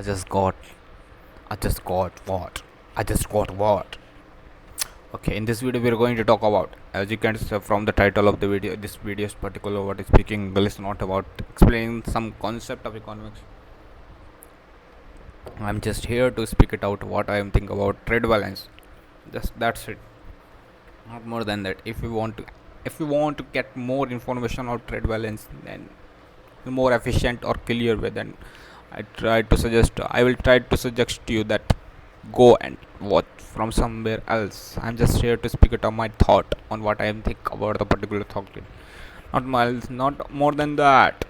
just got I just got what? I just got what? Okay, in this video we are going to talk about, as you can see from the title of the video, this video is particular what is speaking English, not about explaining some concept of economics. I'm just here to speak it out what I am thinking about trade balance. Just that's it. Not more than that. If you want to get more information on trade balance, then more efficient or clear way, then I will try to suggest to you that go and watch from somewhere else. I'm just here to speak it on my thought on what I am think about the particular topic. Not more than that,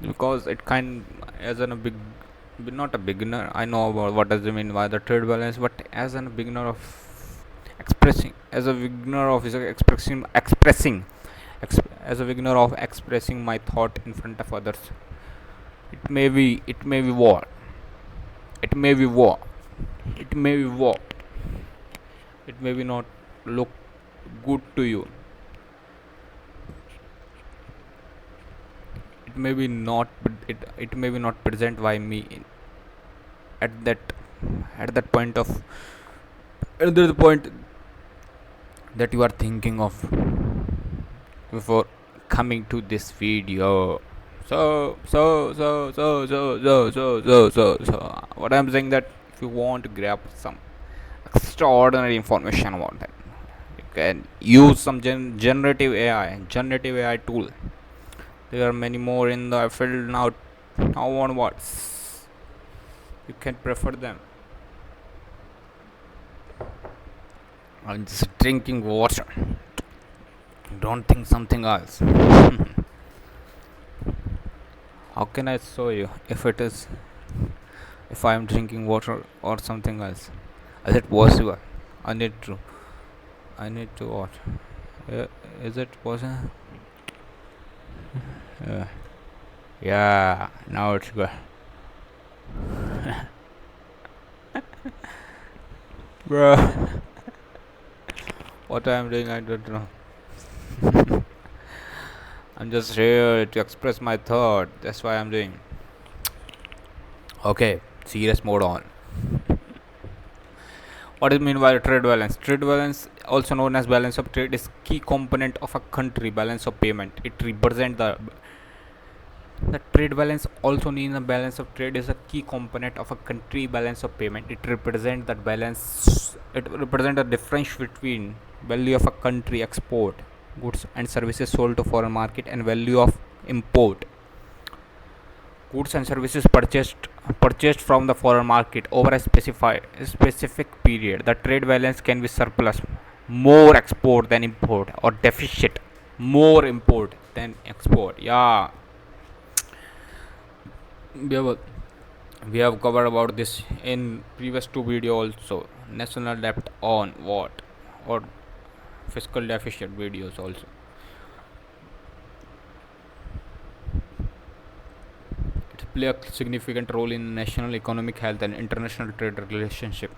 because it kind as an a big, not a beginner. I know about what does it mean by the trade balance, but as a beginner of as a beginner of expressing my thought in front of others, it may be war, it may be war, it may be war, it may be not look good to you, it may be not present by me at that at that point of at the point that you are thinking of before coming to this video. So what I'm saying, that if you want to grab some extraordinary information about that, you can use some generative AI tool. There are many more in the field now onwards. You can prefer them. I'm just drinking water. Don't think something else. How can I show you if I am drinking water or something else? Is it possible? I need to. I need to what? Is it possible? Yeah. Now it's good. Bro, what I am doing, I don't know. I'm just here to express my thought. That's why I'm doing. Okay, serious mode on. What is mean by trade balance? Trade balance, also known as balance of trade, is key component of a country balance of payment. It represents the trade balance, also known as balance of trade, is a key component of a country balance of payment. It represents that balance. It represents the difference between value of a country export goods and services sold to foreign market and value of import goods and services purchased from the foreign market over a specific period. The trade balance can be surplus, more export than import, or deficit, more import than export. Yeah, we have we have covered about this in previous two video also. National debt on what, or fiscal deficit videos also. It play a significant role in national economic health and international trade relationship.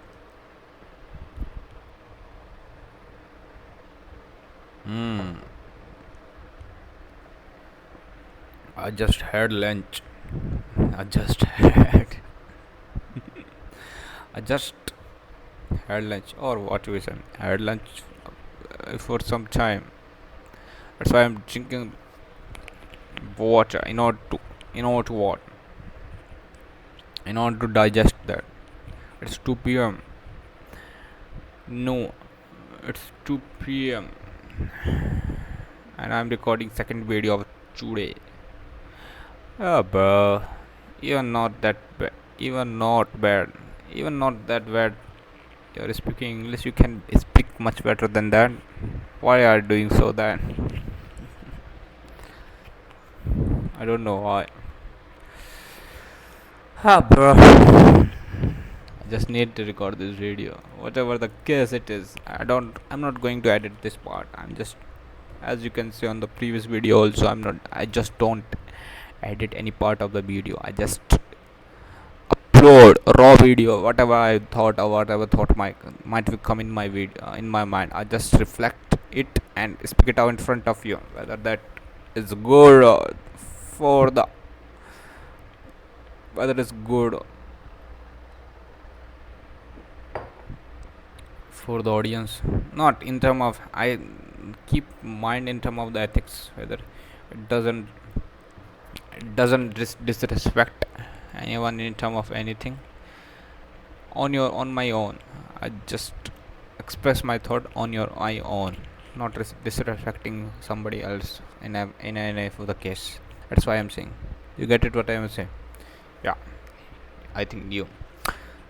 Hmm. I just had lunch. I just had. I just had lunch, or what we say. I had lunch for some time. That's why I'm drinking water in order to what? In order to digest that. It's 2 p.m. No, it's 2 p.m. and I'm recording second video of today. Oh, bro, you're not that bad. Even not bad. Even not that bad. You're speaking English. You can speak much better than that. Why are you doing so then? I don't know why. Ah, bro. I just need to record this video. Whatever the case it is, I'm not going to edit this part. I'm just, as you can see on the previous video also, I just don't edit any part of the video. I just upload raw video, whatever I thought or whatever thought might come in my video in my mind. I just reflect it and speak it out in front of you, whether that is good for the whether it's good for the audience, not in term of I keep mind in term of the ethics, whether it doesn't disrespect anyone in term of anything. On my own, I just express my thought on your my own, not disrespecting somebody else in any of the case. That's why I'm saying. You get it what I'm saying? Yeah, I think you.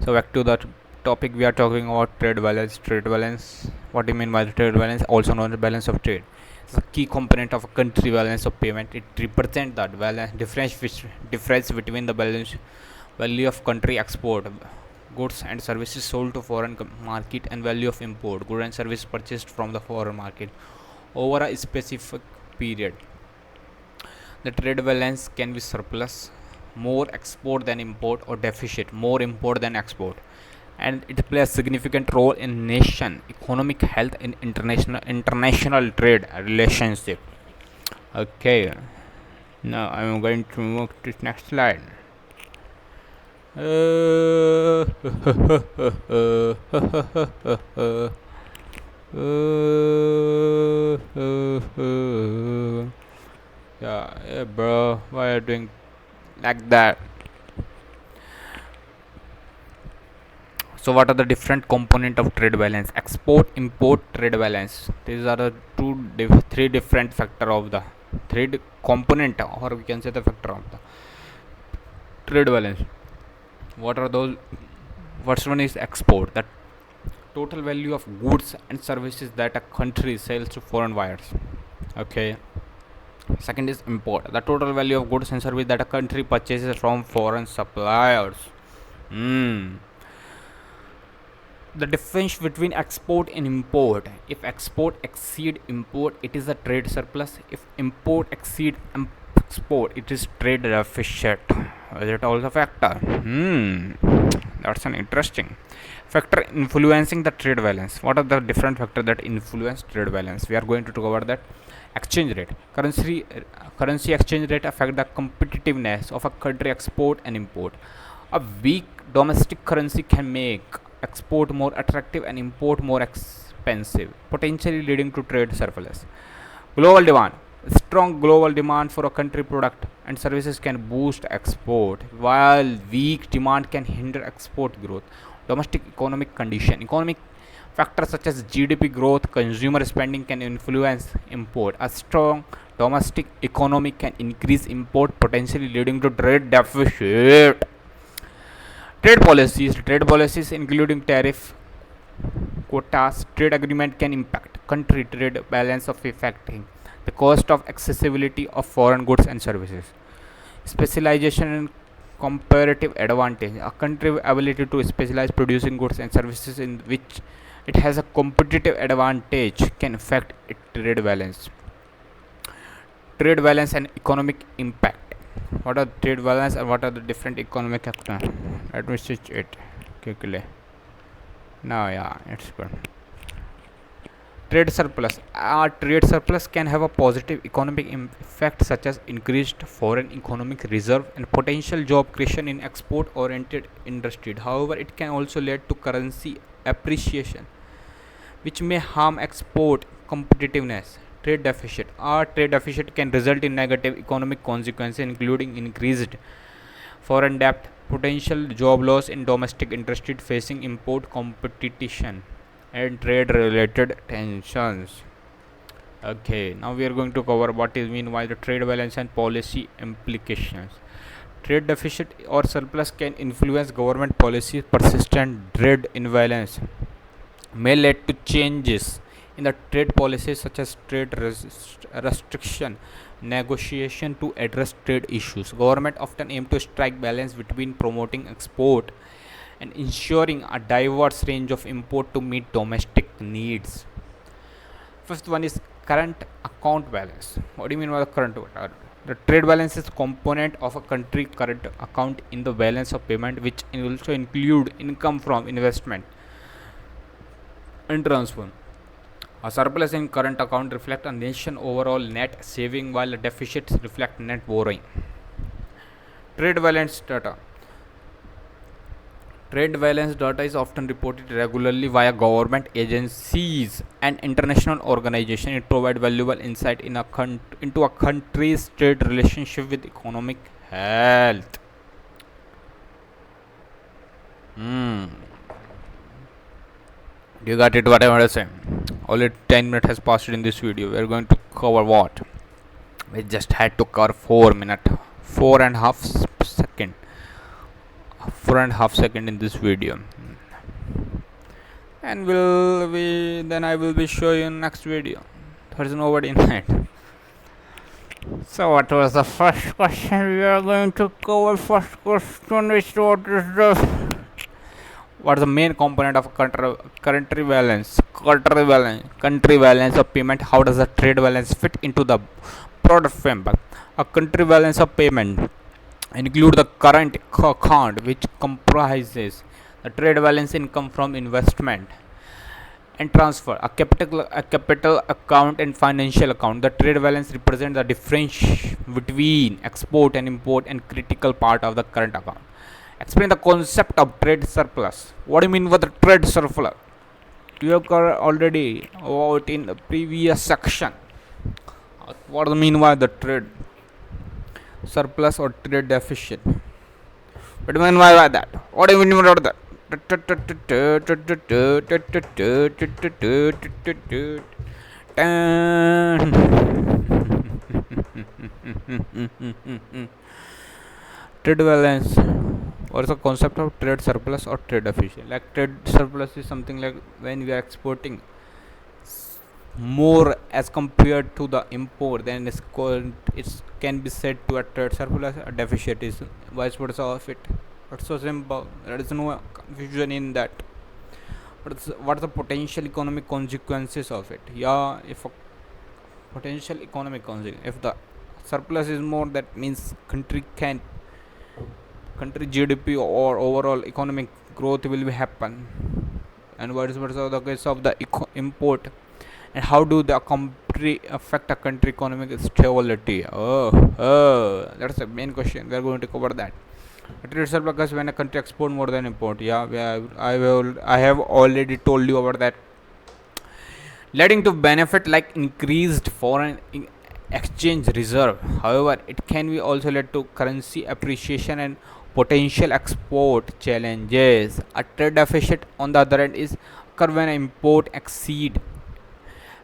So back to the topic, we are talking about trade balance. Trade balance. What do you mean by the trade balance? Also known as balance of trade. It's a key component of a country balance of payment. It represents that difference between the balance value of country export goods and services sold to foreign market and value of import goods and services purchased from the foreign market over a specific period. The trade balance can be surplus, more export than import, or deficit, more import than export, and it plays a significant role in nation economic health in international trade relationship. Okay, now I'm going to move to next slide. Yeah, bro, why are you doing like that? So what are the different component of trade balance? Export import trade balance, these are the three different factor of the trade component, or we can say the factor of the trade balance. What are those? First one is export, the total value of goods and services that a country sells to foreign buyers. Okay. Second is import, the total value of goods and services that a country purchases from foreign suppliers. Hmm. The difference between export and import: if export exceed import, it is a trade surplus. If import exceed export, it is trade deficit. Is it also a factor? That's an interesting factor influencing the trade balance. What are the different factors that influence trade balance? We are going to talk about that. Exchange rate, currency exchange rate affect the competitiveness of a country export and import. A weak domestic currency can make export more attractive and import more expensive, potentially leading to trade surplus. Global demand, strong global demand for a country product and services can boost export, while weak demand can hinder export growth. Domestic economic factors such as GDP growth, consumer spending can influence import. A strong domestic economy can increase import, potentially leading to trade deficit. Trade policies including tariff, quotas, trade agreement can impact country trade balance of affecting the cost of accessibility of foreign goods and services. Specialization and comparative advantage, a country ability to specialize producing goods and services in which it has a competitive advantage can affect its trade balance and economic impact. What are trade balance and what are the different economic factors? Let me switch it quickly. Now, yeah, it's good. Trade surplus. Trade surplus can have a positive economic effect such as increased foreign economic reserve and potential job creation in export-oriented industry. However, it can also lead to currency appreciation, which may harm export competitiveness. Trade deficit can result in negative economic consequences, including increased foreign debt, potential job loss in domestic industry facing import competition, and trade related tensions. Okay, now we are going to cover what is mean by the trade balance and policy implications. Trade deficit or surplus can influence government policies. Persistent trade imbalance may lead to changes in the trade policies such as trade restriction negotiation to address trade issues. Government often aim to strike balance between promoting export and ensuring a diverse range of import to meet domestic needs. Fifth one is current account balance. What do you mean by the current account? The trade balance is component of a country current account in the balance of payment, which also include income from investment and transfer. A surplus in current account reflects a nation overall net saving, while deficits reflect net borrowing. Trade balance data. Trade balance data is often reported regularly via government agencies and international organizations. It provides valuable insight into a country's trade relationship with economic health. Hmm. You got it? What I want to say. Only 10 minutes has passed in this video. We are going to cover what? We just had to cover 4 minutes, 4.5 second, 4.5 second in this video, and then I will be showing you next video. There's nobody in it. So what was the first question we are going to cover? First question is what's the main component of country balance? Country balance of payment. How does the trade balance fit into the broader framework? A country balance of payment include the current account, which comprises the trade balance income from investment and transfer, a capital account and financial account. The trade balance represents the difference between export and import and critical part of the current account. Explain the concept of trade surplus. What do you mean by the trade surplus? You have covered already about in the previous section. What do you mean by the trade surplus or trade deficit? What do you mean by that? What do you mean by that? Trade balance. What is the concept of trade surplus or trade deficit? Like trade surplus is something like when we are exporting more as compared to the import, then it can be said to a trade surplus. A deficit is vice versa of it. It's so simple. There is no confusion in that. But what are the potential economic consequences of it? Yeah, if a potential economic consequence, if the surplus is more, that means country GDP or overall economic growth will be happen, and vice versa the case of the import. And how do the country affect a country economic stability? That's the main question. We are going to cover that. Trade surplus when a country export more than import. Yeah, I have already told you about that. Leading to benefit like increased foreign exchange reserve. However, it can be also lead to currency appreciation and potential export challenges. A trade deficit, on the other hand, is occur when import exceed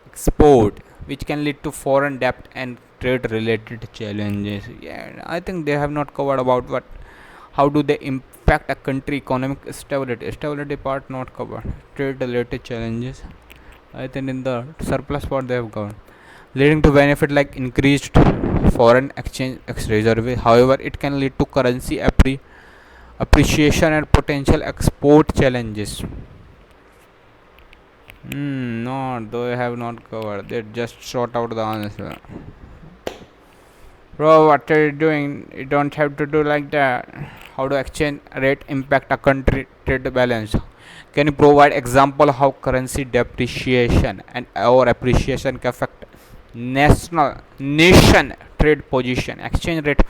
export, which can lead to foreign debt and trade related challenges. Yeah, I think they have not covered about what how do they impact a country economic stability part not covered. Trade related challenges, I think in the surplus part they have covered. Leading to benefit like increased foreign exchange reserve. However, it can lead to currency appreciation and potential export challenges. No, they have not covered. They just sort out the answer. Bro, what are you doing? You don't have to do like that. How do exchange rate impact a country trade balance? Can you provide example how currency depreciation and or appreciation can affect nation trade position? Exchange rate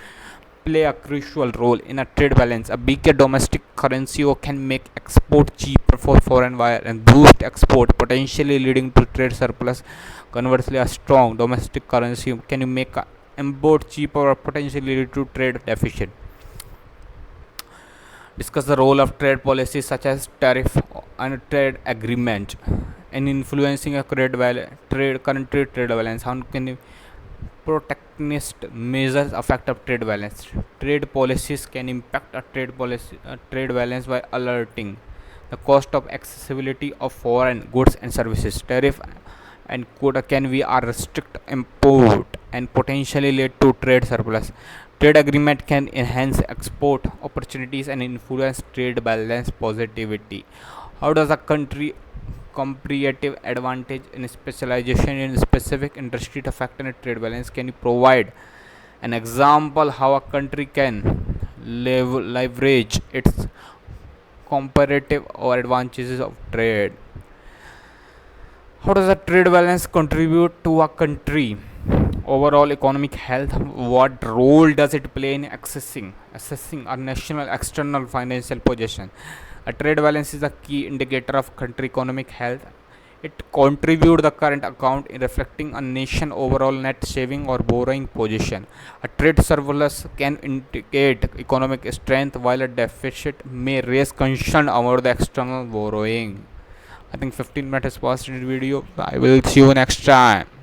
play a crucial role in a trade balance. A weaker domestic currency can make export cheaper for foreign buyer and boost export, potentially leading to trade surplus. Conversely, a strong domestic currency can you make import cheaper or potentially lead to trade deficit. Discuss the role of trade policies such as tariff and trade agreement in influencing a country trade balance. How can protectionist measures affect a trade balance? Trade policies can impact a trade balance by alerting the cost of accessibility of foreign goods and services. Tariff and quota can be a restrict import and potentially lead to trade surplus. Trade agreement can enhance export opportunities and influence trade balance positivity. How does a country comparative advantage in specialization in specific industry affect a trade balance? Can you provide an example how a country can leverage its comparative or advantages of trade? How does a trade balance contribute to a country overall economic health? What role does it play in assessing a national external financial position. A trade balance is a key indicator of country economic health. It contributes the current account in reflecting a nation overall net saving or borrowing position. A trade surplus can indicate economic strength, while a deficit may raise concern about the external borrowing. I think 15 minutes past in the video. I will see you next time.